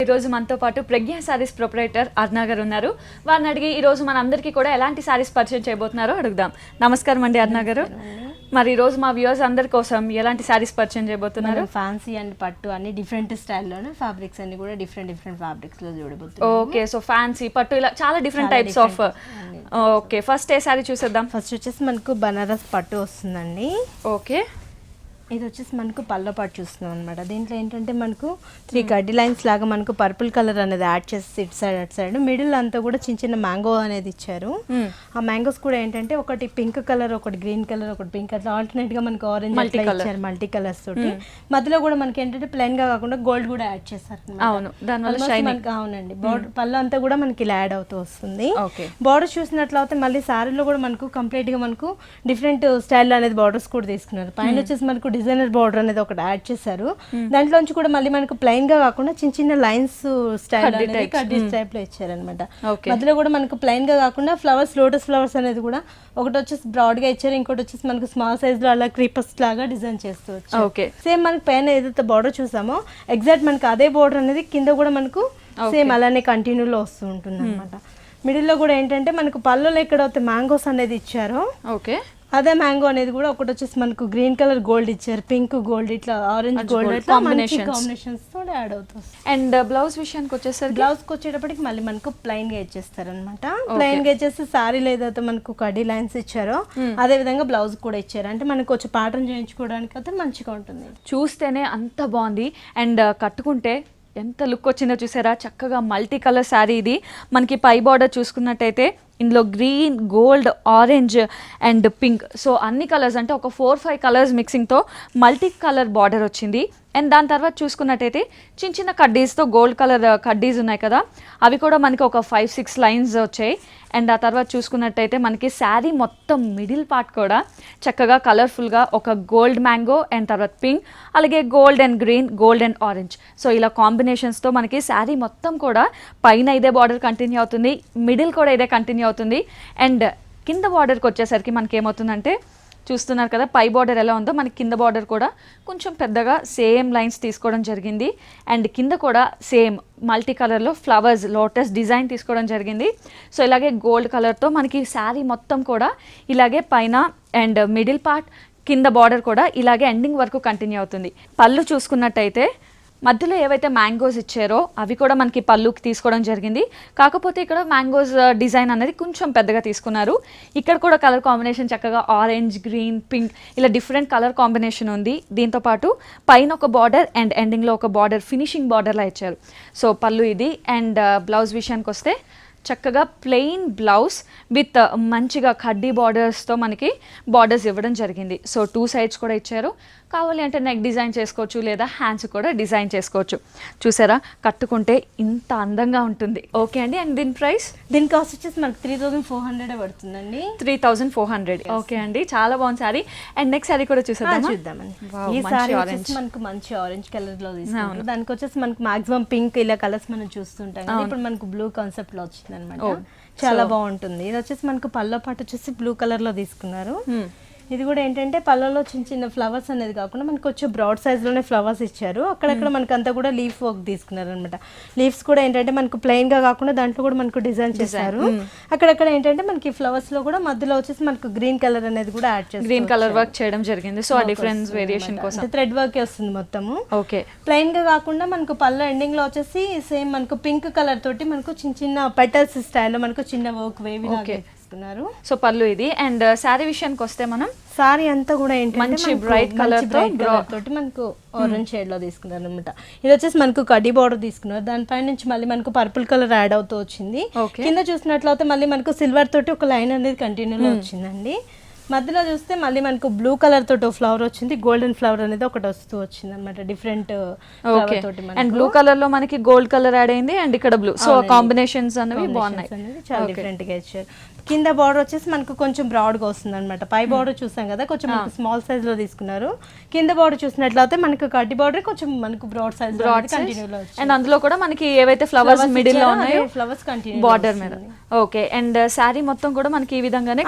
ఈ రోజు మనతో పాటు ప్రజ్ఞ సారీస్ ప్రొపరేటర్ అర్నా గారు ఉన్నారు. వారిని అడిగి ఈ రోజు మనందరికీ కూడా ఎలాంటి సారీస్ పరిచయం చేయబోతున్నారో అడుగుదాం. నమస్కారం అండి అర్నా గారు. మరి ఈ రోజు మా వ్యూవర్స్ అందరి కోసం ఎలాంటి సారీస్ పరిచయం చేయబోతున్నారు? ఫ్యాన్సీ అండ్ పట్టు అన్ని డిఫరెంట్ స్టైల్లోనే ఫ్యాబ్రిక్స్ అన్ని కూడా డిఫరెంట్ ఫ్యాబ్రిక్స్ లో చూడబోతున్నాం. ఓకే, సో ఫ్యాన్సీ పట్టు ఇలా చాలా different types of. Okay, first A sorry చూసేద్దాం. ఫస్ట్ వచ్చేసి మనకు బనారస్ పట్టు వస్తుందండి. ఓకే, ఇది వచ్చేసి మనకు పల్లో పాటు చూస్తున్నాం అనమాట. దీంట్లో ఏంటంటే మనకు 3 కడ్డీ లైన్స్ లాగా మనకు పర్పుల్ కలర్ అనేది యాడ్ చేసి ఇటు సైడ్ అటు సైడ్ మిడిల్ అంతా కూడా చిన్న చిన్న మ్యాంగో అనేది ఇచ్చారు. ఆ మ్యాంగోస్ కూడా ఏంటంటే ఒకటి పింక్ కలర్, ఒకటి గ్రీన్ కలర్, ఒకటి పింక్ అట్లా ఆల్టర్నేట్ గా మనకు ఆరెంజ్ ఇచ్చారు మల్టీ కలర్స్ తోటి. మధ్యలో కూడా మనకి ఏంటంటే ప్లెయిన్ గా కాకుండా గోల్డ్ కూడా యాడ్ చేస్తారు. అవును, దానివల్ల షైనింగ్. అవునండి, బోర్డర్ పళ్ళు అంతా కూడా మనకి ఇలా యాడ్ అవుతూ వస్తుంది. బోర్డర్ చూసినట్లయితే మళ్ళీ సారీలో కూడా మనకు కంప్లీట్ గా మనకు డిఫరెంట్ స్టైల్ అనేది బార్డర్స్ కూడా తీసుకున్నారు. పైన వచ్చేసి మనకు డిజైనర్ బార్డర్ అనేది ఒకటి యాడ్ చేశారు. దాంట్లోంచి కూడా మళ్ళీ మనకు ప్లెయిన్ గా కాకుండా చిన్న చిన్న లైన్స్ స్టైల్ కడ్డీ టైప్ లో ఇచ్చారనమాట. మధ్యలో కూడా మనకు ప్లెయిన్ గా కాకుండా ఫ్లవర్స్, లోటస్ ఫ్లవర్స్ అనేది కూడా ఒకటి వచ్చేసి బ్రాడ్ గా ఇచ్చారు, ఇంకోటి వచ్చేసి మనకు స్మాల్ సైజ్ లో అలా క్రీపర్స్ లాగా డిజైన్ చేస్తూ వచ్చారు. సేమ్ మనకి పైన ఏదైతే బార్డర్ చూసామో ఎగ్జాక్ట్ మనకి అదే బార్డర్ అనేది కింద కూడా మనకు సేమ్ అలానే కంటిన్యూలో వస్తూ ఉంటుంది అనమాట. మిడిల్ లో కూడా ఏంటంటే మనకు పళ్ళలో ఎక్కడైతే మ్యాంగోస్ అనేది ఇచ్చారో అదే మ్యాంగో అనేది కూడా ఒకటి వచ్చేసి మనకు గ్రీన్ కలర్ గోల్డ్ ఇచ్చారు, పింక్ గోల్డ్, ఇట్లా ఆరెంజ్ గోల్డ్ కాంబినేషన్స్ తో యాడ్ అవుతుంది. అండ్ బ్లౌజ్ విషయానికి వచ్చేసరికి బ్లౌజ్ కి వచ్చేటప్పటికి మళ్ళీ మనకు ప్లెయిన్ గా ఇచ్చేస్తారు అనమాట. ప్లెయిన్ గా ఇచ్చేసి సారీలో ఏదైతే మనకు కడ్డీ లైన్స్ ఇచ్చారో అదే విధంగా బ్లౌజ్ కూడా ఇచ్చారు. అంటే మనకు వచ్చి ప్యాటర్న్ చేయించుకోవడానికి అయితే మంచిగా ఉంటుంది. చూస్తేనే అంత బాగుంది అండ్ కట్టుకుంటే ఎంత లుక్ వచ్చిందో చూసారా. చక్కగా మల్టీ కలర్ శారీ ఇది. మనకి పై బార్డర్ చూసుకున్నట్టయితే ఇందులో green, gold, orange and pink, so అన్ని కలర్స్ అంటే ఒక 4-5 కలర్స్ మిక్సింగ్తో మల్టీ కలర్ బార్డర్ వచ్చింది. అండ్ దాని తర్వాత చూసుకున్నట్టయితే చిన్న చిన్న కడ్డీస్తో గోల్డ్ కలర్ కడ్డీస్ ఉన్నాయి కదా, అవి కూడా మనకి ఒక 5-6 లైన్స్ వచ్చాయి. అండ్ ఆ తర్వాత చూసుకున్నట్టయితే మనకి శారీ మొత్తం మిడిల్ పార్ట్ కూడా చక్కగా కలర్ఫుల్గా ఒక గోల్డ్ మ్యాంగో అండ్ తర్వాత పింక్, అలాగే gold and green, gold and orange, so ఇలా కాంబినేషన్స్తో మనకి శారీ మొత్తం కూడా పైన ఇదే బార్డర్ కంటిన్యూ అవుతుంది, మిడిల్ కూడా ఇదే కంటిన్యూ అవుతుంది. అండ్ కింద బార్డర్కి వచ్చేసరికి మనకి ఏమవుతుందంటే చూస్తున్నారు కదా, పై బార్డర్ ఎలా ఉందో మనకి కింద బార్డర్ కూడా కొంచెం పెద్దగా సేమ్ లైన్స్ తీసుకోవడం జరిగింది. అండ్ కింద కూడా సేమ్ మల్టీ కలర్లో ఫ్లవర్స్, లోటస్ డిజైన్ తీసుకోవడం జరిగింది. సో ఇలాగే గోల్డ్ కలర్తో మనకి శారీ మొత్తం కూడా ఇలాగే పైన అండ్ మిడిల్ పార్ట్, కింద బార్డర్ కూడా ఇలాగే ఎండింగ్ వరకు కంటిన్యూ అవుతుంది. పళ్ళు చూసుకున్నట్టయితే మధ్యలో ఏవైతే మ్యాంగోస్ ఇచ్చారో అవి కూడా మనకి పళ్ళుకి తీసుకోవడం జరిగింది. కాకపోతే ఇక్కడ మ్యాంగోస్ డిజైన్ అనేది కొంచెం పెద్దగా తీసుకున్నారు. ఇక్కడ కూడా కలర్ కాంబినేషన్ చక్కగా ఆరెంజ్, గ్రీన్, పింక్ ఇలా డిఫరెంట్ కలర్ కాంబినేషన్ ఉంది. దీంతోపాటు పైన ఒక బార్డర్ అండ్ ఎండింగ్లో ఒక బార్డర్, ఫినిషింగ్ బార్డర్లా ఇచ్చారు. సో పళ్ళు ఇది. అండ్ బ్లౌజ్ విషయానికి వస్తే చక్కగా ప్లెయిన్ బ్లౌజ్ విత్ మంచిగా కడ్డీ బార్డర్స్తో మనకి బార్డర్స్ ఇవ్వడం జరిగింది. సో 2 సైడ్స్ కూడా ఇచ్చారు. కావాలి అంటే నెక్ డిజైన్ చేసుకోవచ్చు, లేదా హ్యాండ్స్ కూడా డిజైన్ చేసుకోవచ్చు. చూసారా, కట్టుకుంటే ఇంత అందంగా ఉంటుంది. ఓకే అండి. అండ్ దీని కాస్ట్ వచ్చేసి మనకి 3400 పడుతుందండి. 3400. ఓకే అండి, చాలా బాగుంది సారీ. అండ్ నెక్స్ట్ సారీ కూడా చూద్దామండి. ఈ సారీ వచ్చేసి మనకు మంచి ఆరెంజ్ కలర్ లో తీసుకుంటాం. దానికి వచ్చేసి మనకు మాక్సిమం పింక్ ఇలా కలర్స్ మనం చూస్తుంటాం. ఇప్పుడు మనకు బ్లూ కాన్సెప్ట్ లో వచ్చింది అనమాట. చాలా బాగుంటుంది. ఇది వచ్చేసి మనకు పల్లో పాటు వచ్చేసి బ్లూ కలర్ లో తీసుకున్నారు. ఇది కూడా ఏంటంటే పళ్ళలో చిన్న చిన్న ఫ్లవర్స్ అనేది కాకుండా మనకు వచ్చే బ్రాడ్ సైజ్ లోనే ఫ్లవర్స్ ఇచ్చారు. అక్కడక్కడ మనకు అంతా కూడా లీఫ్ వర్క్ తీసుకున్నారు అనమాట. లీవ్స్ కూడా ఏంటంటే మనకు ప్లెయిన్ గా కాకుండా దాంట్లో కూడా మనకు డిజైన్ చేశారు. అక్కడక్కడ ఏంటంటే మనకి ఫ్లవర్స్ లో కూడా మధ్యలో వచ్చేసి మనకు గ్రీన్ కలర్ అనేది కూడా యాడ్ చేస్తారు. గ్రీన్ కలర్ వర్క్ చేయడం జరిగింది. సో ఆ డిఫరెన్స్ వేరియేషన్ కోసం థ్రెడ్ వర్క్ వస్తుంది మొత్తము. ఓకే, ప్లెయిన్ గా కాకుండా మనకు పళ్ళ ఎండింగ్ లో వచ్చేసి సేమ్ మనకు పింక్ కలర్ తోటి మనకు చిన్న చిన్న పెటల్స్ స్టైల్లో మనకు చిన్న వర్క్ వేవి తీసుకున్నారు. సో పళ్ళు ఇది. అండ్ శారీ విషయానికి వస్తే మనం సారీ అంతా కూడా ఏంటంటే మంచి బ్రైట్ కలర్ తోటి మనకు ఆరెంజ్ షేడ్ లో తీసుకున్నారు అనమాట. ఇది వచ్చేసి మనకు కడ్డీ బార్డర్ తీసుకున్నారు. దానిపై నుంచి మళ్ళీ మనకు పర్పుల్ కలర్ యాడ్ అవుతూ వచ్చింది. కింద చూసినట్లయితే మళ్ళీ మనకు సిల్వర్ తోటి ఒక లైన్ అనేది కంటిన్యూలో వచ్చిందండి. మధ్యలో చూస్తే మళ్ళీ మనకు బ్లూ కలర్ తోటి ఫ్లవర్ వచ్చింది, గోల్డెన్ ఫ్లవర్ అనేది ఒకటి వస్తూ వచ్చింది అనమాట. డిఫరెంట్ అండ్ బ్లూ కలర్ లో మనకి గోల్డ్ కలర్ యాడ్ అయింది అండ్ ఇక్కడ బ్లూ, సో కాంబినేషన్స్ అనేవి బాగున్నాయి, చాలా డిఫరెంట్ గా ఇచ్చారు. కింద బార్డర్ వచ్చేసి మనకు కొంచెం బ్రాడ్ గా వస్తుంది అనమాట. పై బార్డర్ చూసాం కదా, కొంచెం స్మాల్ సైజ్ లో తీసుకున్నారు. కింద బార్డర్ చూసినట్లయితే మనకు కడ్డీ బార్డర్ కొంచెం మనకు బ్రాడ్ సైజ్ కంటిన్యూలో అండ్ అందులో కూడా మనకి ఏవైతే ఫ్లవర్స్ మిడిల్ లో ఉన్నాయో ఫ్లవర్స్ కంటిన్యూ బార్డర్ మీద. ఓకే, అండ్ శారీ మొత్తం కూడా మనకి ఈ విధంగానే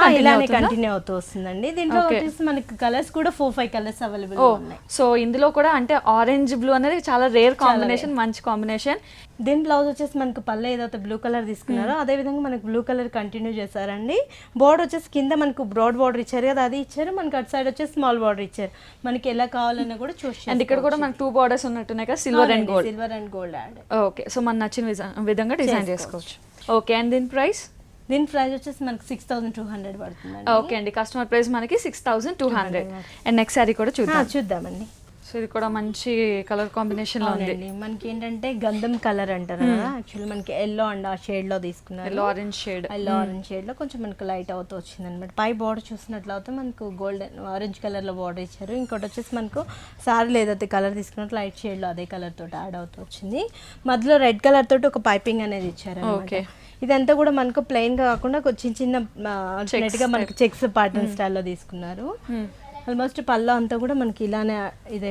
కంటిన్యూ అవుతూ వస్తుంది. వస్తుందండి. దీంట్లో వచ్చేసి మనకి కలర్స్ కూడా 4-5 కలర్స్ అవైలబుల్ ఉన్నాయి. సో ఇందులో కూడా అంటే ఆరెంజ్ బ్లూ అనేది చాలా రేర్ కాంబినేషన్, మంచి కాంబినేషన్. దీని బ్లౌజ్ వచ్చేసి మనకు పళ్ళు ఏదైతే బ్లూ కలర్ తీసుకున్నారో అదే విధంగా మనకు బ్లూ కలర్ కంటిన్యూ చేశారండి. బోర్డర్ వచ్చేసి కింద మనకు బ్రాడ్ బార్డర్ ఇచ్చారు కదా, అది ఇచ్చారు. మనకి అటు సైడ్ వచ్చేసి స్మాల్ బార్డర్ ఇచ్చారు. మనకి ఎలా కావాలన్నా కూడా చూసి. అండ్ ఇక్కడ కూడా మనకు 2 బార్డర్స్ ఉన్నట్టున్నాయి కదా, silver and gold add. Okay, so మన నచ్చిన విధంగా డిజైన్ చేసుకోవచ్చు. ఓకే, అండ్ దీని ప్రైస్ వచ్చేసి మనకి 6200 పడుతుంది. ఓకే అండి, కస్టమర్ ప్రైస్ మనకి 6200. అండ్ నెక్స్ట్ సారీ కూడా చూద్దామండి. సో ఇది కూడా మంచి కలర్ కాంబినేషన్ లో ఉంది. మనకి ఏంటంటే గంధం కలర్ అంటారు కదా, యాక్చువల్లీ మనకి ఎల్లో అండ్ ఆ షేడ్ లో తీసుకున్నారు. ఎల్లో ఆరెంజ్ షేడ్ లో కొంచెం మనకు లైట్ అవుతూ వచ్చింది అనమాట. పై బార్డర్ చూసినట్లయితే మనకు గోల్డెన్ ఆరెంజ్ కలర్ లో బార్డర్ ఇచ్చారు. ఇంకోటి వచ్చేసి మనకు సారీ ఏదైతే కలర్ తీసుకున్నట్టు లైట్ షేడ్ లో అదే కలర్ తోటి యాడ్ అవుతూ వచ్చింది. మధ్యలో రెడ్ కలర్ తోటి ఒక పైపింగ్ అనేది ఇచ్చారు. ఓకే, ఇదంతా కూడా మనకు ప్లెయిన్ గా కాకుండా చిన్న చిన్న మనకి చెక్స్ ప్యాటర్న్ స్టైల్లో తీసుకున్నారు. ఆల్మోస్ట్ పళ్ళు అంతా కూడా మనకి ఇలానే ఇదే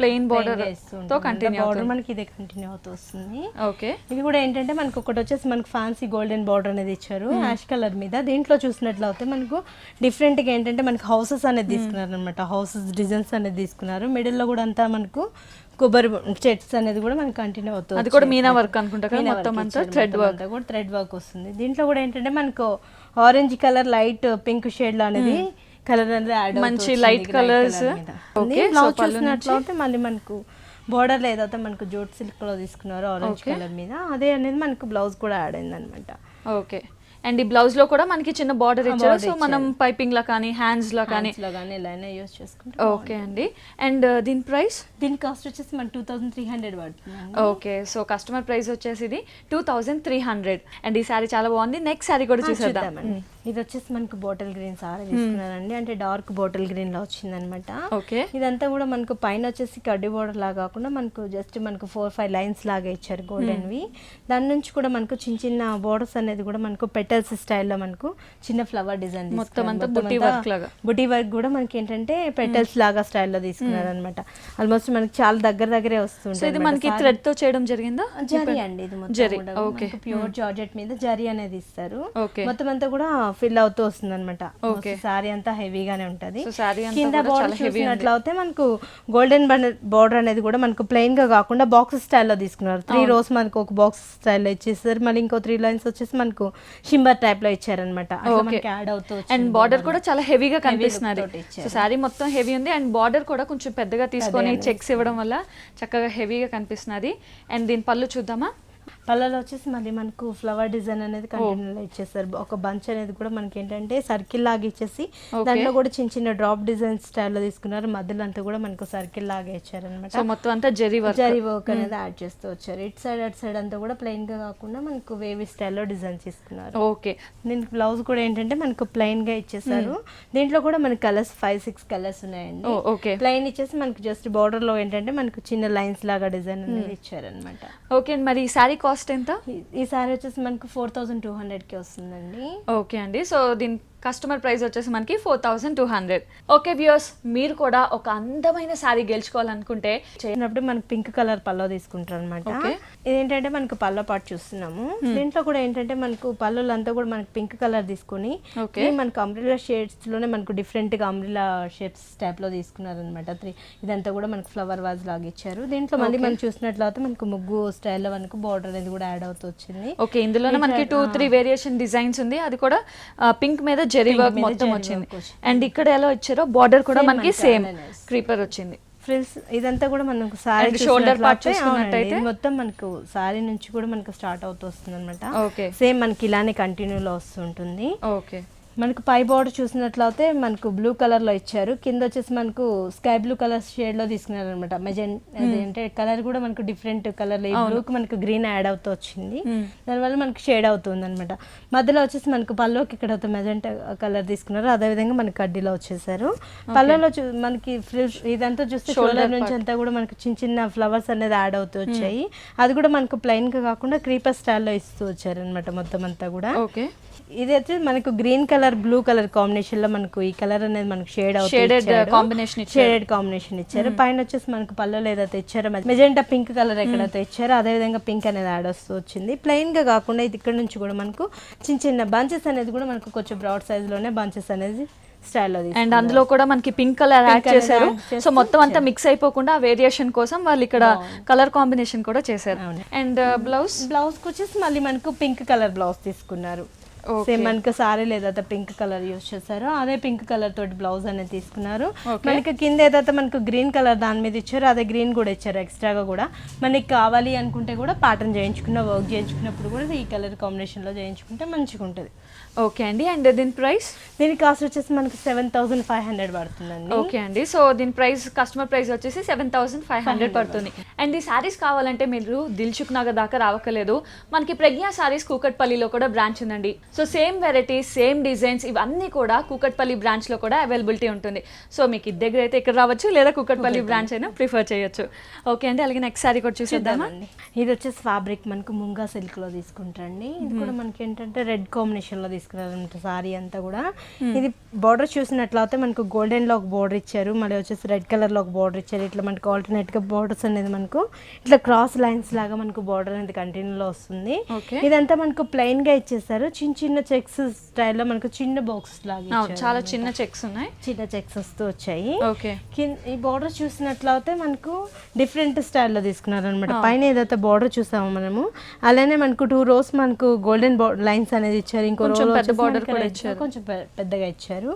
ప్లెయిన్ బోర్డర్ తో కంటిన్యూ బోర్డర్ మనకి ఇదే కంటిన్యూ అవుతూ వస్తుంది. ఓకే, ఇది కూడా ఏంటంటే మనకు ఒకటి వచ్చేసి మనకి ఫ్యాన్సీ గోల్డెన్ బోర్డర్ అనేది ఇచ్చారు యాష్ కలర్ మీద. దీంట్లో చూసినట్లయితే మనకు డిఫరెంట్ గా ఏంటంటే మనకి హౌసెస్ అనేది తీసుకున్నారు అనమాట. హౌసెస్ డిజైన్స్ అనేది తీసుకున్నారు. మిడిల్ లో కూడా అంతా మనకు కొబ్బరి చెట్స్ అనేది కూడా మనకి కంటిన్యూ అవుతుంది. అది కూడా మీనా వర్క్ అనుకుంటా కదా, మొత్తం అంతా థ్రెడ్ వర్క్ వస్తుంది. దీంట్లో కూడా ఏంటంటే మనకు orange colour light pink shade లో అనేది కలర్ అనేది యాడ్ మంచి లైట్ కలర్స్. బ్లౌజ్ చూసినట్లయితే మళ్ళీ మనకు బోర్డర్ ఏదైతే మనకు జూట్ సిల్క్ లో తీసుకున్నారో ఆరెంజ్ కలర్ మీద అదే అనేది మనకు బ్లౌజ్ కూడా యాడ్ అయింది అనమాట. ఓకే, అండ్ ఈ బ్లౌజ్ లో కూడా మనకి చిన్న బార్డర్ ఇచ్చారు. సో మనం పైపింగ్ లా కానీ హ్యాండ్స్ లా కానీ ఇలా యూస్ చేసుకుంటాం. ఓకే అండి, అండ్ దీని ప్రైస్ దీని కాస్ట్ వచ్చేసి మన 2300 పడుతుంది. ఓకే, సో కస్టమర్ ప్రైస్ వచ్చేసి ఇది 2300. అండ్ ఈ సారీ చాలా బాగుంది. నెక్స్ట్ సారీ కూడా చూసేద్దాం. ఇది వచ్చేసి మనకు బాటిల్ గ్రీన్ సారీ తీసుకున్నారండి. అంటే డార్క్ బాటిల్ గ్రీన్ లో వచ్చింది అనమాట. ఓకే, ఇదంతా కూడా మనకు పైన వచ్చేసి కడ్డీ బోర్డర్ లాగా కాకుండా మనకు జస్ట్ మనకు 4-5 లైన్స్ లాగా ఇచ్చారు గోల్డెన్ వి. దాని నుంచి కూడా మనకు చిన్న చిన్న బోర్డర్స్ అనేది కూడా మనకు పెటల్స్ స్టైల్లో మనకు చిన్న ఫ్లవర్ డిజైన్ మొత్తం అంతా బుటీ వర్క్ లాగా. బుటీ వర్క్ కూడా మనకి ఏంటంటే పెటల్స్ లాగా స్టైల్లో తీసుకున్నారు అనమాట. ఆల్మోస్ట్ మనకి చాలా దగ్గరే వస్తుంది. ఇది మనకి థ్రెడ్ తో చేయడం జరిగిందా? జరీ అండి, ఇది మొత్తం ప్యూర్ జార్జెట్ మీద జరీ అనేది ఇస్తారు. మొత్తం అంతా కూడా ఫిల్ అవుతూ వస్తుంది అనమాట. సారీ అంతా హెవీగానే ఉంటది. కింద బోర్డర్ చూసినట్లయితే మనకు గోల్డెన్ బోర్డర్ అనేది కూడా మనకు ప్లెయిన్ గా కాకుండా బాక్స్ స్టైల్లో తీసుకున్నారు. 3 rows మనకు ఒక బాక్స్ స్టైల్లో ఇచ్చేసారు. మళ్ళీ ఇంకో 3 lines వచ్చేసి మనకు షింబర్ టైప్ లో ఇచ్చారనమాట. యాడ్ అవుతూ అండ్ బార్డర్ కూడా చాలా హెవీగా కనిపిస్తున్నారు. సో సారీ మొత్తం హెవీ ఉంది అండ్ బార్డర్ కూడా కొంచెం పెద్దగా తీసుకొని చెక్స్ ఇవ్వడం వల్ల చక్కగా హెవీగా కనిపిస్తున్నది. అండ్ దీని పళ్ళు చూద్దామా? పళ్ళలో వచ్చేసి మళ్ళీ మనకు ఫ్లవర్ డిజైన్ అనేది కంటిన్యూ ఇచ్చేసారు. ఒక బంచ్ అనేది కూడా మనకి ఏంటంటే సర్కిల్ లాగా ఇచ్చేసి దాంట్లో కూడా చిన్న చిన్న డ్రాప్ డిజైన్ స్టైల్లో తీసుకున్నారు. మధ్యలో అంతా కూడా మనకు సర్కిల్ లాగా ఇచ్చారనమాట. మొత్తం అంతా జరీ వర్క్ అనేది యాడ్ చేస్తూ వచ్చారు. ఇటు సైడ్ అటు సైడ్ అంతా కూడా ప్లెయిన్ గా కాకుండా మనకు వేవీ స్టైల్లో డిజైన్ తీసుకున్నారు. ఓకే, దీనికి బ్లౌజ్ కూడా ఏంటంటే మనకు ప్లెయిన్ గా ఇచ్చేసారు. దీంట్లో కూడా మనకి కలర్స్ 5-6 కలర్స్ ఉన్నాయండి. ప్లెయిన్ ఇచ్చేసి మనకి జస్ట్ బార్డర్ లో ఏంటంటే మనకు చిన్న లైన్స్ లాగా డిజైన్ అనేది ఇచ్చారనమాట. ఓకే, మరి ఈ సారీ కాస్ట్ ఎంత? ఈ సారీ వచ్చేసి మనకు 4200 కి వస్తుందండి. ఓకే అండి, సో దీని కస్టమర్ ప్రైస్ వచ్చేసి మనకి 4200. ఓకే వ్యూయర్స్, మీరు కూడా ఒక అందమైన శారీ గెలుచుకోవాలనుకుంటే చేసినప్పుడు మనకి పింక్ కలర్ పల్లో తీసుకుంటారు అనమాట. ఇదేంటంటే మనకు పల్లో పాటు చూస్తున్నాము. దీంట్లో కూడా ఏంటంటే మనకు పళ్ళులు అంతా కూడా మనకి పింక్ కలర్ తీసుకుని మనకు అంబ్రిల్లా షేడ్స్ లోనే మనకు డిఫరెంట్ గా అంబ్రిల్లా షేప్స్ టైప్ లో తీసుకున్నారు అనమాట. ఇదంతా కూడా మనకు ఫ్లవర్ వాజ్ లాగా ఇచ్చారు. దీంట్లో మళ్ళీ మనం చూసినట్లయితే మనకు ముగ్గు స్టైల్లో మనకు బార్డర్ అనేది కూడా యాడ్ అవుతూ వచ్చింది. ఓకే, ఇందులోనే మనకి 2-3 వేరియేషన్ డిజైన్స్ ఉంది. అది కూడా పింక్ మీద జెరీ వర్క్ మొత్తం వచ్చింది. అండ్ ఇక్కడ ఎలా ఇచ్చారో బార్డర్ కూడా మనకి సేమ్ క్రీపర్ వచ్చింది. ఫ్రిల్స్ ఇదంతా కూడా మనకు సారీ షోల్డర్ పార్ట్ చూసుకున్నట్టయితే మొత్తం మనకు సారీ నుంచి కూడా మనకు స్టార్ట్ అవుతూ వస్తుంది అనమాట. సేమ్ మనకి ఇలానే కంటిన్యూ లో వస్తుంటుంది. ఓకే, మనకు పై బార్డర్ చూసినట్లయితే మనకు బ్లూ కలర్ లో ఇచ్చారు. కింద వచ్చేసి మనకు స్కై బ్లూ కలర్ షేడ్ లో తీసుకున్నారు అనమాట. అంటే కలర్ కూడా మనకు డిఫరెంట్ కలర్ బ్లూకి మనకు గ్రీన్ యాడ్ అవుతూ వచ్చింది. దానివల్ల మనకు షేడ్ అవుతుంది అనమాట. మధ్యలో వచ్చేసి మనకు పల్లోకి ఇక్కడ మెజెంటా కలర్ తీసుకున్నారు. అదే విధంగా మనకి కడ్డీలో వచ్చేసారు. పళ్ళలో మనకి ఇదంతా చూస్తే షోల్డర్ నుంచి అంతా కూడా మనకు చిన్న చిన్న ఫ్లవర్స్ అనేది యాడ్ అవుతూ వచ్చాయి. అది కూడా మనకు ప్లెయిన్ గా కాకుండా క్రీపర్ స్టైల్లో ఇస్తూ వచ్చారు అనమాట మొత్తం అంతా కూడా. ఓకే, ఇదైతే మనకు green colour colour blue colour combination లో మనకు ఈ కలర్ అనేది మనకు షేడెడ్ కాంబినేషన్ షేడెడ్ కాంబినేషన్ ఇచ్చారు. పైన వచ్చేసి మనకు పళ్ళలో ఏదైతే ఇచ్చారో మెజెంటా పింక్ కలర్ ఎక్కడైతే ఇచ్చారో అదే విధంగా పింక్ అనేది యాడ్ వస్తూ వచ్చింది. ప్లెయిన్ గా కాకుండా ఇది ఇక్కడ నుంచి కూడా మనకు చిన్న చిన్న బంచెస్ అనేది కూడా మనకు కొంచెం బ్రాడ్ సైజ్ లోనే బంచెస్ అనేది స్టైల్లో అండ్ అందులో కూడా మనకి పింక్ కలర్ యాడ్ చేశారు. సో మొత్తం అంతా మిక్స్ అయిపోకుండా వేరియేషన్ కోసం వాళ్ళు ఇక్కడ కలర్ కాంబినేషన్ కూడా చేశారు. అండ్ బ్లౌజ్ వచ్చేసి మళ్ళీ మనకు పింక్ కలర్ బ్లౌజ్ తీసుకున్నారు. సేమ్ మనకు సారీ ఏదైతే పింక్ కలర్ యూజ్ చేశారో అదే పింక్ కలర్ తోటి బ్లౌజ్ అనేది తీసుకున్నారు. మనకి కింద ఏదైతే మనకు గ్రీన్ కలర్ దాని మీద ఇచ్చారో అదే గ్రీన్ కూడా ఇచ్చారు ఎక్స్ట్రాగా కూడా. మనకి కావాలి అనుకుంటే కూడా ప్యాటర్న్ చేయించుకున్న వర్క్ చేయించుకున్నప్పుడు కూడా ఈ కలర్ కాంబినేషన్ లో చేయించుకుంటే మంచిగా ఉంటుంది. ఓకే అండి. అండ్ దీని ప్రైస్? దీని కాస్ట్ వచ్చేసి మనకు 7,500 పడుతుందండి. ఓకే అండి. సో దీని ప్రైస్ కస్టమర్ ప్రైస్ వచ్చేసి 7,500 పడుతుంది. అండ్ ఈ శారీస్ కావాలంటే మీరు దిల్సుఖ్ నగర్ దాకా రావక్కలేదు. మనకి ప్రజ్ఞా శారీస్ కూకట్పల్లిలో కూడా బ్రాంచ్ ఉందండి. So same varieties same designs ఇవన్నీ కూడా కూకట్పల్లి బ్రాంచ్లో కూడా అవైలబిలిటీ ఉంటుంది. సో మీకు ఇది దగ్గర అయితే ఇక్కడ రావచ్చు లేదా కూకట్పల్లి బ్రాంచ్ అయినా ప్రిఫర్ చేయొచ్చు. ఓకే అండి. అలాగే నెక్స్ట్ శారీ కూడా చూసేద్దామండి. ఇది వచ్చేసి ఫ్యాబ్రిక్ మనకు ముంగా సిల్క్లో తీసుకుంటారండి. ఇది కూడా మనకి ఏంటంటే రెడ్ కాంబినేషన్లో తీసుకున్నారంట సారీ అంతా కూడా. ఇది బార్డర్ చూసినట్లయితే మనకు గోల్డెన్లో ఒక బార్డర్ ఇచ్చారు, మళ్ళీ వచ్చేసి రెడ్ కలర్లో ఒక బార్డర్ ఇచ్చారు. ఇట్లా మనకు ఆల్టర్నేట్గా బార్డర్స్ అనేది మనకు ఇట్లా క్రాస్ లైన్స్ లాగా మనకు బార్డర్ అనేది కంటిన్యూలో వస్తుంది. ఇదంతా మనకు ప్లెయిన్ గా ఇచ్చేసారు. చిన్న చిన్న చెక్స్ స్టైల్లో మనకు చిన్న బాక్స్ లాగా చాలా చిన్న చెక్స్ ఉన్నాయి, చిన్న చెక్స్ వస్తూ వచ్చాయి. ఓకే. ఈ బార్డర్ చూసినట్లయితే మనకు డిఫరెంట్ స్టైల్లో తీసుకున్నారు అనమాట. పైన ఏదైతే బార్డర్ చూసామో మనము అలానే మనకు 2 rows మనకు గోల్డెన్ లైన్స్ అనేది ఇచ్చారు. ఇంకో పెద్ద బార్డర్ కూడా ఇచ్చారు, కొంచెం పెద్దగా ఇచ్చారు.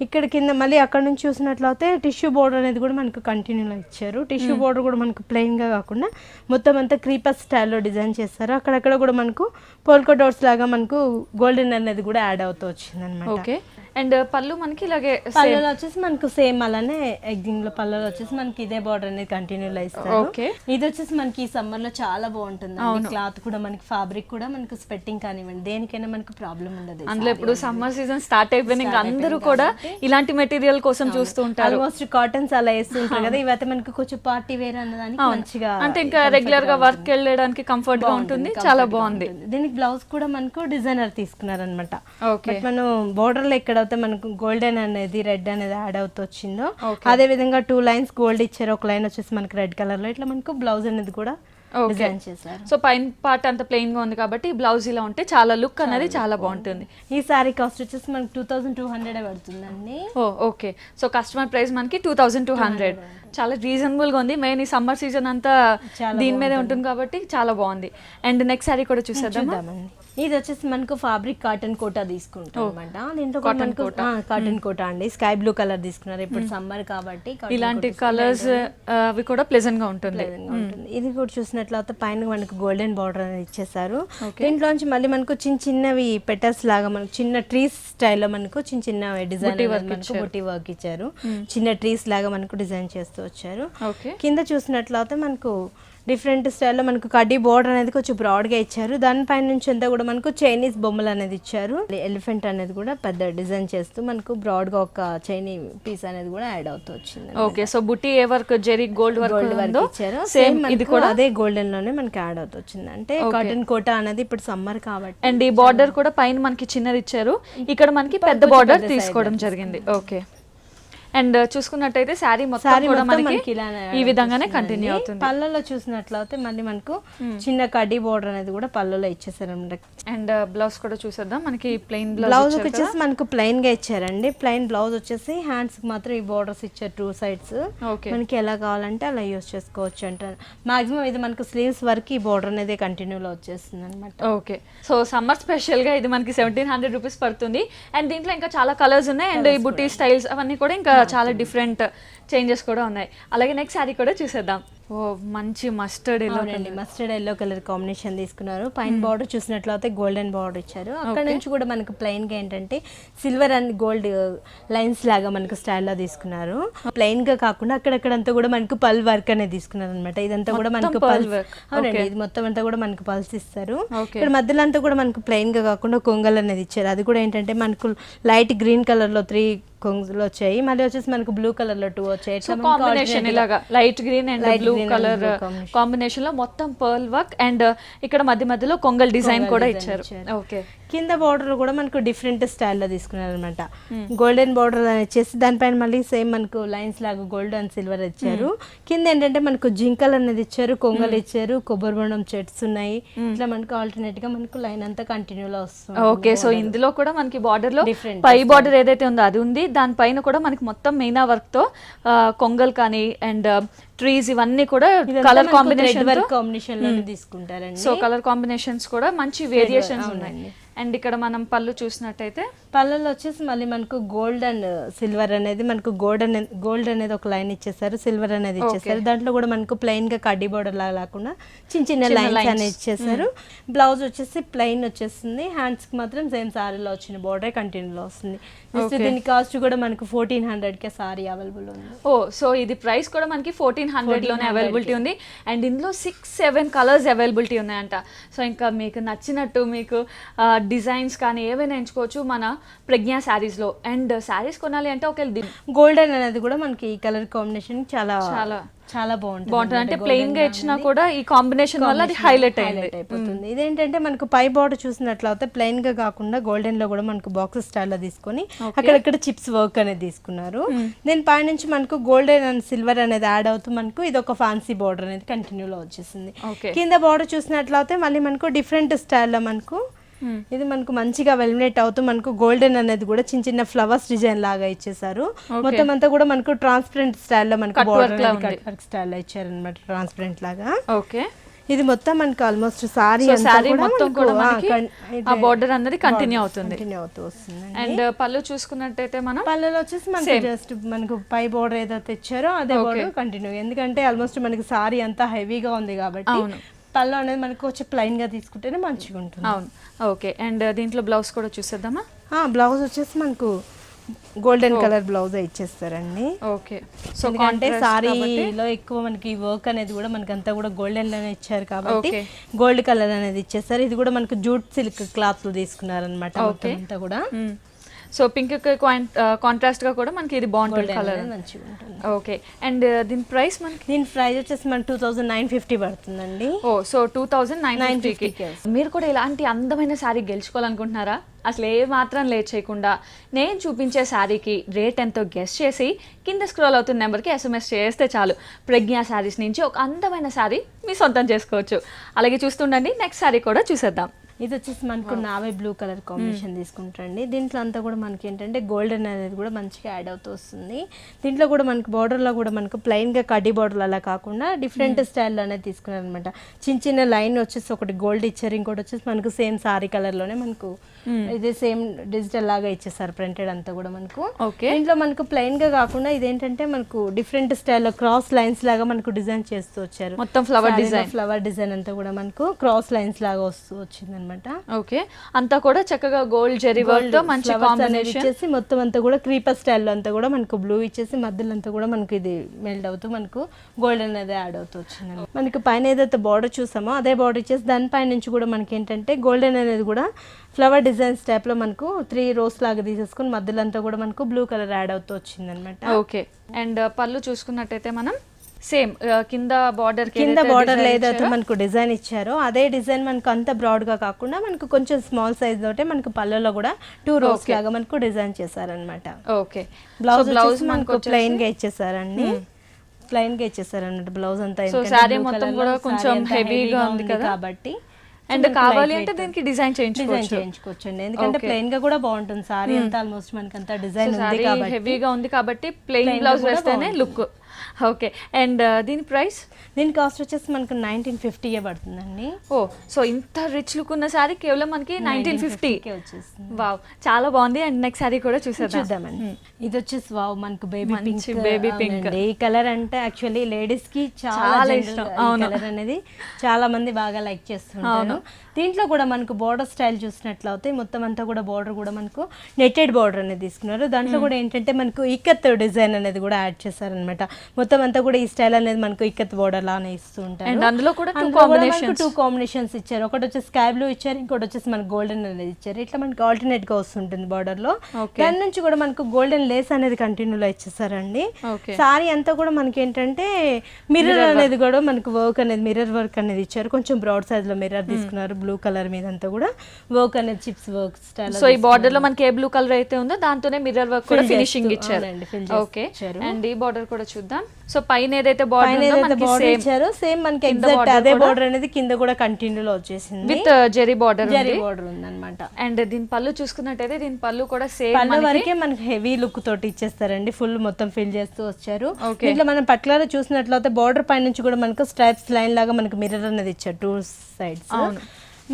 ఇక్కడ కింద మళ్ళీ అక్కడ నుంచి చూసినట్లయితే టిష్యూ బోర్డర్ అనేది కూడా మనకు కంటిన్యూగా ఇచ్చారు. టిష్యూ బోర్డర్ కూడా మనకు ప్లెయిన్ గా కాకుండా మొత్తం అంతా క్రీపర్ స్టైల్లో డిజైన్ చేస్తారు. అక్కడక్కడ కూడా మనకు పోల్కా డాట్స్ లాగా మనకు గోల్డెన్ అనేది కూడా యాడ్ అవుతూ వచ్చింది అనమాట. ఓకే. అండ్ పళ్ళు మనకి ఇలాగే పళ్ళలో వచ్చేసి మనకు సేమ్ అలానే ఎగ్జింగ్ లో పళ్ళలో వచ్చేసి మనకి ఇదే బార్డర్ అనేది కంటిన్యూ ఇస్తారు. ఇది వచ్చేసి మనకి ఈ సమ్మర్ లో చాలా బాగుంటుంది. క్లాత్ కూడా మనకి ఫ్యాబ్రిక్ కూడా మనకు స్వెట్టింగ్ కానివ్వండి దేనికైనా మనకు ప్రాబ్లం ఉండదు. అందులో ఇప్పుడు సమ్మర్ సీజన్ స్టార్ట్ అయిపోయింది, ఇంకా అందరూ కూడా ఇలాంటి మెటీరియల్ కోసం చూస్తూ ఉంటారు. ఆల్మోస్ట్ కాటన్స్ అలా వేస్తుంటారు కదా, ఇవైతే మనకు కొంచెం పార్టీ వేర్ అన్నదానికి మంచిగా అంటే ఇంకా రెగ్యులర్ గా వర్క్ వెళ్ళడానికి కంఫర్ట్ గా ఉంటుంది. చాలా బాగుంది. దీనికి బ్లౌజ్ కూడా మనకు డిజైనర్ తీసుకున్నారు అనమాట. మనం బోర్డర్ లో ఇక్కడ మనకు గోల్డెన్ అనేది రెడ్ అనేది యాడ్ అవుతూ వచ్చిందో అదే విధంగా 2 lines గోల్డ్ ఇచ్చారు, ఒక లైన్ వచ్చేసి మనకి రెడ్ కలర్ లో ఇట్లా మనకు బ్లౌజ్ అనేది కూడా డిజైన్ చేశారు. సో పైన పార్ట్ అంత ప్లెయిన్ గా ఉంది కాబట్టి బ్లౌజ్ ఇలా ఉంటే చాలా లుక్ అనేది చాలా బాగుంటుంది. ఈ సారీ కాస్ట్ వచ్చేసి మనకి 2,200 పడుతుందండి. ఓకే. సో కస్టమర్ ప్రైస్ మనకి 2,200 చాలా రీజనబుల్ గా ఉంది. మెయిన్ ఈ సమ్మర్ సీజన్ అంతా దీని మీదే ఉంటుంది కాబట్టి చాలా బాగుంది. అండ్ నెక్స్ట్ సారీ కూడా చూసేద్దామండి. ఇది వచ్చేసి మనకు ఫ్యాబ్రిక్ కాటన్ కోటా తీసుకుంటాం అనమాట. దీంట్లో కాటన్ కోటా అండి, స్కై బ్లూ కలర్ తీసుకున్నారు. ఇప్పుడు సమ్మర్ కాబట్టి ఇలాంటి కలర్స్ అవి కూడా ప్లెజెంట్ గా ఉంటుంది. ఇది కూడా చూసినట్లయితే పైన మనకు గోల్డెన్ బార్డర్ అనేది ఇచ్చేసారు. దీంట్లోంచి మళ్ళీ మనకు చిన్న చిన్నవి పెటల్స్ లాగా మనకు చిన్న ట్రీస్ స్టైల్లో మనకు చిన్న చిన్న డిజైన్ బుట్టి వర్క్ ఇచ్చారు. చిన్న ట్రీస్ లాగా మనకు డిజైన్ చేస్తూ వచ్చారు. కింద చూసినట్లయితే మనకు డిఫరెంట్ స్టైల్లో మనకు కడ్డీ బోర్డర్ అనేది కొంచెం బ్రాడ్ గా ఇచ్చారు. దానిపైన నుంచి అంతా కూడా మనకు చైనీస్ బొమ్మలు అనేది ఇచ్చారు. ఎలిఫెంట్ అనేది కూడా పెద్ద డిజైన్ చేస్తూ మనకు బ్రాడ్ గా ఒక చైనీ పీస్ అనేది కూడా యాడ్ అవుతూ వచ్చింది. ఓకే. సో బుట్టి ఏ వర్క్ జెరీ గోల్డ్ వర్క్ ఇచ్చారు. సేమ్ ఇది కూడా అదే గోల్డెన్ లోనే మనకి యాడ్ అవుతూ వచ్చింది. అంటే కాటన్ కోటా అనేది ఇప్పుడు సమ్మర్ కాబట్టి. అండ్ ఈ బార్డర్ కూడా పైన మనకి చిన్నది ఇచ్చారు, ఇక్కడ మనకి పెద్ద బార్డర్ తీసుకోవడం జరిగింది. ఓకే. అండ్ చూసుకున్నట్టయితే శారీ మొత్తం కూడా మనకి ఈ విధంగానే కంటిన్యూ అవుతుంది. పళ్ళలో చూసినట్లయితే మళ్ళీ మనకు చిన్న కడ్డీ బోర్డర్ అనేది కూడా పళ్ళలో ఇచ్చేసారు. అండ్ బ్లౌజ్ కూడా చూసేద్దాం. మనకి ప్లెయిన్ బ్లౌజ్ వచ్చేసి మనకు ప్లెయిన్ గా ఇచ్చారండి. ప్లెయిన్ బ్లౌజ్ వచ్చేసి హ్యాండ్స్ కి మాత్రం ఈ బోర్డర్స్ ఇచ్చారు 2 sides. మనకి ఎలా కావాలంటే అలా యూజ్ చేసుకోవచ్చు అంటారు. మాక్సిమం ఇది మనకు స్లీవ్స్ వరకు ఈ బోర్డర్ అనేది కంటిన్యూలో వచ్చేస్తుంది అనమాట. ఓకే. సో సమ్మర్ స్పెషల్ గా ఇది మనకి 1,700 రూపీస్ పడుతుంది. అండ్ దీంట్లో ఇంకా చాలా కలర్స్ ఉన్నాయి. అండ్ ఈ బుటీ స్టైల్స్ అవన్నీ కూడా ఇంకా చాలా డిఫరెంట్ చేంజెస్ కూడా ఉన్నాయి. అలాగే నెక్స్ట్ శారీ కూడా చూసేద్దాం. ఓ మంచి మస్టర్డ్ ఎల్లో అండి, మస్టర్డ్ ఎల్లో కలర్ కాంబినేషన్ తీసుకున్నారు. పైన బార్డర్ చూసినట్లయితే గోల్డెన్ బార్డర్ ఇచ్చారు. అక్కడ నుంచి కూడా మనకు ప్లెయిన్ గా ఏంటంటే సిల్వర్ అండ్ గోల్డ్ లైన్స్ లాగా మనకు స్టైల్లో తీసుకున్నారు. ప్లెయిన్ గా కాకుండా అక్కడక్కడంతా కూడా మనకు పల్ వర్క్ అనేది తీసుకున్నారు అనమాట. ఇదంతా కూడా మనకు పల్ వర్క్. అవునండి, ఇది మొత్తం అంతా కూడా మనకు పల్స్ ఇస్తారు. ఇక్కడ మధ్యలో అంతా కూడా మనకు ప్లెయిన్ గా కాకుండా కొంగల్ అనేది ఇచ్చారు. అది కూడా ఏంటంటే మనకు లైట్ గ్రీన్ కలర్ లో 3 కొంగులు వచ్చాయి. మళ్ళీ వచ్చేసి మనకు బ్లూ కలర్ లో 2 వచ్చాయి. కాంబినేషన్ ఇలాగా light green and blue colour combination లో మొత్తం పర్ల్ వర్క్ అండ్ ఇక్కడ మధ్య మధ్యలో కొంగల్ డిజైన్ కూడా ఇచ్చారు. ఓకే. కింద బార్డర్ కూడా మనకు డిఫరెంట్ స్టైల్లో తీసుకున్నారు అనమాట. గోల్డెన్ బార్డర్ అని వచ్చేసి దానిపైన మళ్ళీ సేమ్ మనకు లైన్స్ లాగా గోల్డ్ అండ్ సిల్వర్ ఇచ్చారు. కింద ఏంటంటే మనకు జింకల్ అనేది ఇచ్చారు, కొంగలు ఇచ్చారు, కొబ్బరి బొండం చెట్స్ ఉన్నాయి. ఇట్లా మనకు ఆల్టర్నేట్ గా మనకు లైన్ అంతా కంటిన్యూలో వస్తుంది. ఓకే, సో ఇందులో కూడా మనకి బార్డర్ లో పై బార్డర్ ఏదైతే ఉందో అది ఉంది, దానిపైన కూడా మనకి మొత్తం మీనా వర్క్ తో కొంగల్ కానీ అండ్ ట్రీస్ ఇవన్నీ కూడా కలర్ కాంబినేషన్ లో తీసుకుంటారండి. సో కలర్ కాంబినేషన్స్ కూడా మంచి వేరియేషన్స్ ఉన్నాయి. అండ్ ఇక్కడ మనం పళ్ళు చూసినట్టయితే పళ్ళలో వచ్చేసి మళ్ళీ మనకు గోల్డ్ అండ్ సిల్వర్ అనేది మనకు గోల్డ్ అనేది ఒక లైన్ ఇచ్చేసారు, సిల్వర్ అనేది ఇచ్చేసారు. దాంట్లో కూడా మనకు ప్లెయిన్ గా కడ్డీ బోర్డర్ లాగా లేకుండా చిన్న చిన్న లైన్స్ అనేది ఇచ్చేసారు. బ్లౌజ్ వచ్చేసి ప్లెయిన్ వచ్చేస్తుంది, హ్యాండ్స్ కి మాత్రం సేమ్ సారీలో వచ్చిన బోర్డర్ కంటిన్యూలో వస్తుంది. జస్ట్ దీని కాస్ట్ కూడా మనకు 1400 కే సారీ అవైలబుల్ ఉంది. ఓ, సో ఇది ప్రైస్ కూడా మనకి 1400 లోనే అవైలబిలిటీ ఉంది. అండ్ ఇందులో 6-7 కలర్స్ అవైలబిలిటీ ఉన్నాయంట. సో ఇంకా మీకు నచ్చినట్టు మీకు డిజైన్స్ కానీ ఏవైనా ఎంచుకోవచ్చు మన ప్రజ్ఞా శారీస్ లో. అండ్ శారీస్ కొనాలి అంటే ఒక గోల్డెన్ అనేది కూడా మనకి ఈ కలర్ కాంబినేషన్ చాలా చాలా చాలా బాగుంటుంది. అంటే ప్లెయిన్ గా ఇచ్చినా కూడా ఈ కాంబినేషన్ వల్ల అది హైలైట్ అయిపోతుంది. ఇదేంటంటే మనకు పై బార్డర్ చూసినట్లయితే ప్లెయిన్ గా కాకుండా గోల్డెన్ లో కూడా మనకు బాక్స్ స్టైల్ లో తీసుకొని అక్కడక్కడ చిప్స్ వర్క్ అనేది తీసుకున్నారు. దీని పై నుంచి మనకు గోల్డెన్ అండ్ సిల్వర్ అనేది యాడ్ అవుతూ మనకు ఇది ఒక ఫ్యాన్సీ బార్డర్ అనేది కంటిన్యూ లో వచ్చేసింది. కింద బార్డర్ చూసినట్లయితే మళ్ళీ మనకు డిఫరెంట్ స్టైల్ లో మనకు ఇది మనకు మంచిగా వెల్మినేట్ అవుతూ మనకు గోల్డెన్ అనేది కూడా చిన్న చిన్న ఫ్లవర్స్ డిజైన్ లాగా ఇచ్చేసారు. మొత్తం అంతా కూడా మనకు ట్రాన్స్పరెంట్ స్టైల్లో మనకు బోర్డర్ కట్ వర్క్ స్టైల్లో ఇచ్చారన్నమాట, ట్రాన్స్పరెంట్ లాగా. ఓకే, ఇది మొత్తం మనకు ఆల్మోస్ట్ సారీ మొత్తం కూడా ఆ బోర్డర్ అనేది కంటిన్యూ అవుతుంది. అండ్ పళ్ళు చూసుకున్నట్టయితే మనం పళ్ళలో వచ్చేసి మనకి జస్ట్ మనకు పై బోర్డర్ ఏదైతే ఇచ్చారో అదే బోర్డర్ కంటిన్యూ. ఎందుకంటే ఆల్మోస్ట్ మనకి సారీ అంతా హెవీగా ఉంది కాబట్టి పళ్ళు అనేది మనకు వచ్చి ప్లెయిన్ గా తీసుకుంటేనే మంచిగా ఉంటుంది. అవును, ఓకే. అండ్ దీంట్లో బ్లౌజ్ కూడా చూసేద్దామా? బ్లౌజ్ వచ్చేసి మనకు గోల్డెన్ కలర్ బ్లౌజ్ ఇచ్చేస్తారండి. ఓకే, సో అంటే సారీలో ఎక్కువ మనకి వర్క్ అనేది కూడా మనకి అంతా కూడా గోల్డెన్ లోనే ఇచ్చారు కాబట్టి గోల్డ్ కలర్ అనేది ఇచ్చేస్తారు. ఇది కూడా మనకు జూట్ సిల్క్ క్లాత్ లో తీసుకున్నారు అనమాట అంతా కూడా. సో పింక్ కాంట్రాస్ట్ గా కూడా మనకి ఇది బాగుంటుంది కలర్, మంచిగా ఉంటుంది. ఓకే. అండ్ దీని ప్రైస్ మనకి దీని ప్రైస్ వచ్చేసి మనకి 2950 పడుతుందండి. ఓ, సో 2950. మీరు కూడా ఇలాంటి అందమైన శారీ గెలుచుకోవాలనుకుంటున్నారా? అసలు ఏ మాత్రం లేట్ చేయకుండా నేను చూపించే శారీకి రేట్ ఎంతో గెస్ చేసి కింద స్క్రోల్ అవుతున్న నెంబర్కి SMS చేస్తే చాలు, ప్రజ్ఞా శారీస్ నుంచి ఒక అందమైన శారీ మీ సొంతం చేసుకోవచ్చు. అలాగే చూస్తుండండి, నెక్స్ట్ శారీ కూడా చూసేద్దాం. ఇది వచ్చేసి మనకు నావే బ్లూ కలర్ కాంబినేషన్ తీసుకుంటారండి. దీంట్లో అంతా కూడా మనకి ఏంటంటే గోల్డెన్ అనేది కూడా మంచిగా యాడ్ అవుతూ వస్తుంది. దీంట్లో కూడా మనకి బార్డర్లో కూడా మనకు ప్లెయిన్గా కడ్డీ బార్డర్ అలా కాకుండా డిఫరెంట్ స్టైల్లో అనేది తీసుకున్నారు అనమాట. చిన్న చిన్న లైన్ వచ్చేసి ఒకటి గోల్డ్ ఇచ్చారు, ఇంకోటి వచ్చేసి మనకు సేమ్ సారీ కలర్లోనే మనకు ఇది సేమ్ డిజిటల్ లాగా ఇచ్చేసారు ప్రింటెడ్ అంతా కూడా మనకు. దీంట్లో మనకు ప్లెయిన్గా కాకుండా ఇదేంటంటే మనకు డిఫరెంట్ స్టైల్లో క్రాస్ లైన్స్ లాగా మనకు డిజైన్ చేస్తూ వచ్చారు. మొత్తం ఫ్లవర్ డిజైన్ అంతా కూడా మనకు క్రాస్ లైన్స్ లాగా వస్తూ వచ్చింది అనమాట. ఓకే, అంతా కూడా చక్కగా గోల్డ్ జెరీ వర్క్ తో మంచి కాంబినేషన్ ఇచ్చేసి మొత్తం అంతా కూడా క్రీపర్ స్టైల్లో అంతా కూడా మనకు బ్లూ ఇచ్చేసి మధ్యలో అంతా కూడా మనకు ఇది మెల్ట్ అవుతూ మనకు గోల్డెన్ అనేది యాడ్ అవుతూ వచ్చింది. మనకి పైన ఏదైతే బార్డర్ చూసామో అదే బార్డర్ ఇచ్చేసి దానిపైన నుంచి కూడా మనకి ఏంటంటే గోల్డెన్ అనేది కూడా ఫ్లవర్ డిజైన్స్ టైప్ లో మనకు 3 rows లాగా తీసేసుకుని మధ్యలో అంతా కూడా మనకు బ్లూ కలర్ యాడ్ అవుతూ వచ్చింది అనమాట. ఓకే. అండ్ పళ్ళు చూసుకున్నట్టయితే మనం సేమ్ కింద బార్డర్ ఏదైతే మనకు డిజైన్ ఇచ్చారో అదే డిజైన్ మనకు అంత బ్రాడ్ గా కాకుండా మనకు కొంచెం స్మాల్ సైజ్ తోటే మనకు పళ్ళలో కూడా 2 rows లాగా మనకు డిజైన్ చేశారనమాట. ఓకే, బ్లౌజ్ మనకు ప్లెయిన్ గా ఇచ్చేసారండి, ప్లెయిన్ గా ఇచ్చేసారనమాట బ్లౌజ్ అంతా. సో సారీ మొత్తం కూడా కొంచెం హెవీగా ఉంది కాబట్టి అండ్ కావాలి అంటే దీనికి డిజైన్ చేయించుకోవచ్చు అండి. ఎందుకంటే ప్లెయిన్ గా కూడా బాగుంటుంది సారీ అంతా ఆల్మోస్ట్ మనకి అంతా డిజైన్ ఉంది కాబట్టి హెవీగా ఉంది కాబట్టి ప్లెయిన్ బ్లౌజ్ వేస్తేనే లుక్. ఓకే. అండ్ దీని ప్రైస్? దీని కాస్ట్ వచ్చేసి మనకు 1950 పడుతుందండి. ఓ, సో ఇంత రిచ్ లుక్ ఉన్న సారీ కేవలం మనకి 1950 వచ్చేస్తుంది. వావ్, చాలా బాగుంది. అండ్ నెక్స్ట్ సారీ కూడా చూద్దామండి. ఇది వచ్చేసి వావ్ మనకు బేబీ పింక్. ఈ కలర్ అంటే యాక్చువల్లీ లేడీస్ కి చాలా ఇష్టం. కలర్ అనేది చాలా మంది బాగా లైక్ చేస్తుంటారు. దీంట్లో కూడా మనకు బోర్డర్ స్టైల్ చూసినట్లయితే మొత్తం అంతా కూడా బోర్డర్ కూడా మనకు నెట్టెడ్ బోర్డర్ అనేది తీసుకున్నారు. దాంట్లో కూడా ఏంటంటే మనకు ఇక్కత్ డిజైన్ అనేది కూడా యాడ్ చేశారనమాట. మొత్తం అంతా కూడా ఈ స్టైల్ అనేది మనకు ఇక్కత్ బోర్డర్ లానే ఇస్తూ ఉంటారు. అండ్ అందులో కూడా టూ కాంబినేషన్స్ ఇచ్చారు. ఒకటి వచ్చేసి స్కై బ్లూ ఇచ్చారు, ఇంకోటి వచ్చేసి మనకు గోల్డెన్ అనేది ఇచ్చారు. ఇట్లా మనకి ఆల్టర్నేట్ గా వస్తుంటుంది బార్డర్ లో. దాని నుంచి కూడా మనకు గోల్డెన్ లేస్ అనేది కంటిన్యూలో ఇచ్చేసారండి. సారీ అంతా కూడా మనకి ఏంటంటే మిర్రర్ అనేది కూడా మనకు వర్క్ అనేది మిర్రర్ వర్క్ అనేది ఇచ్చారు. కొంచెం బ్రాడ్ సైజ్ లో మిర్రర్ తీసుకున్నారు. బ్లూ కలర్ మీద అంతా కూడా వర్క్ అనేది చిప్స్ వర్క్ స్టైల్. సో ఈ బార్డర్ లో మనకి ఏ బ్లూ కలర్ అయితే ఉందో దాంతోనే మిర్రర్ వర్క్ కూడా ఫినిషింగ్ ఇచ్చారు. ఓకే, అండ్ ఈ బార్డర్ కూడా చూద్దాం. సో పైన ఏదైతే బార్డర్ ఇచ్చారో సేమ్ మనకి ఎగ్జాక్ట్ అదే బార్డర్ అనేది కింద కూడా కంటిన్యూలో వచ్చేసింది. విత్ జెరీ బార్డర్ ఉంది అన్నమాట. అండ్ దీని పళ్ళు చూసుకున్నట్టయితే దీని పళ్ళు కూడా సేమ్ పళ్ళు వరకే మనకి హెవీ లుక్ తోటి ఇచ్చేస్తారండి. ఫుల్ మొత్తం ఫిల్ చేస్తూ వచ్చారు. ఇట్లా మనం పట్లలో చూసినట్లయితే బార్డర్ పై నుంచి కూడా మనకు స్ట్రైప్స్ లైన్ లాగా మనకి మిర్రర్ అనేది ఇచ్చారు 2 sides.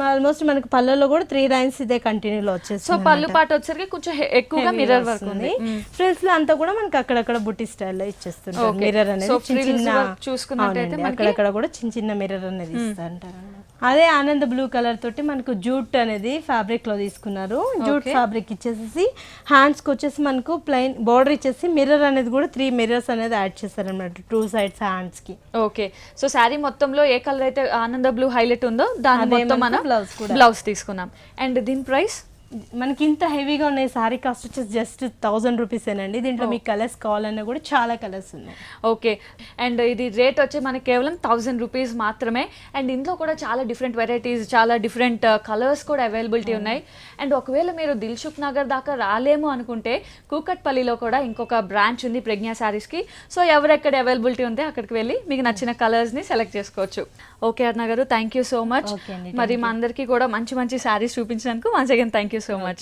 ఆల్మోస్ట్ మనకి పళ్ళలో కూడా 3 lines ఇదే కంటిన్యూలో వచ్చేసి. సో పళ్ళు పాటు వచ్చేసరికి కొంచెం ఎక్కువగా మిర్రర్ వర్క్ ఉంది. ఫ్రిల్స్ లో అంతా కూడా మనకి అక్కడక్కడ బుట్టి స్టైల్లో ఇచ్చేస్తుంటారు. మిర్రర్ అనేది చిన్న చూసుకున్నట్టయితే అక్కడక్కడ కూడా చిన్న చిన్న మిర్రర్ అనేది ఇస్తుంటారు. అదే ఆనంద్ బ్లూ కలర్ తోటి మనకు జూట్ అనేది ఫ్యాబ్రిక్ లో తీసుకున్నారు. జూట్ ఫ్యాబ్రిక్ ఇచ్చేసి హ్యాండ్స్ కి వచ్చేసి మనకు ప్లెయిన్ బార్డర్ ఇచ్చేసి మిర్రర్ అనేది కూడా 3 mirrors అనేది యాడ్ చేస్తారు అన్నమాట 2 sides హ్యాండ్స్ కి. ఓకే, సో శారీ మొత్తంలో ఏ కలర్ అయితే ఆనంద బ్లూ హైలైట్ ఉందో దాని మొత్తం మనం బ్లౌజ్ తీసుకున్నాం. అండ్ దీని ప్రైస్ మనకి ఇంత హెవీగా ఉన్నాయి. సారీ కాస్ట్ వచ్చేసి జస్ట్ 1000 rupees ఏనండి. దీంట్లో మీకు కలర్స్ కావాలన్నా కూడా చాలా కలర్స్ ఉన్నాయి. ఓకే, అండ్ ఇది రేట్ వచ్చి మనకి కేవలం 1000 rupees మాత్రమే. అండ్ ఇందులో కూడా చాలా డిఫరెంట్ వెరైటీస్, చాలా డిఫరెంట్ కలర్స్ కూడా అవైలబిలిటీ ఉన్నాయి. అండ్ ఒకవేళ మీరు దిల్సుఖ్ నగర్ దాకా రాలేము అనుకుంటే కూకట్పల్లిలో కూడా ఇంకొక బ్రాంచ్ ఉంది ప్రజ్ఞా శారీస్కి. సో ఎవరెక్కడ అవైలబిలిటీ ఉంటే అక్కడికి వెళ్ళి మీకు నచ్చిన కలర్స్ని సెలెక్ట్ చేసుకోవచ్చు. ఓకే అర్ణ గారు, థ్యాంక్ యూ సో మచ్. మరి మా అందరికీ కూడా మంచి మంచి శారీస్ చూపించినందుకు once again thank you so much.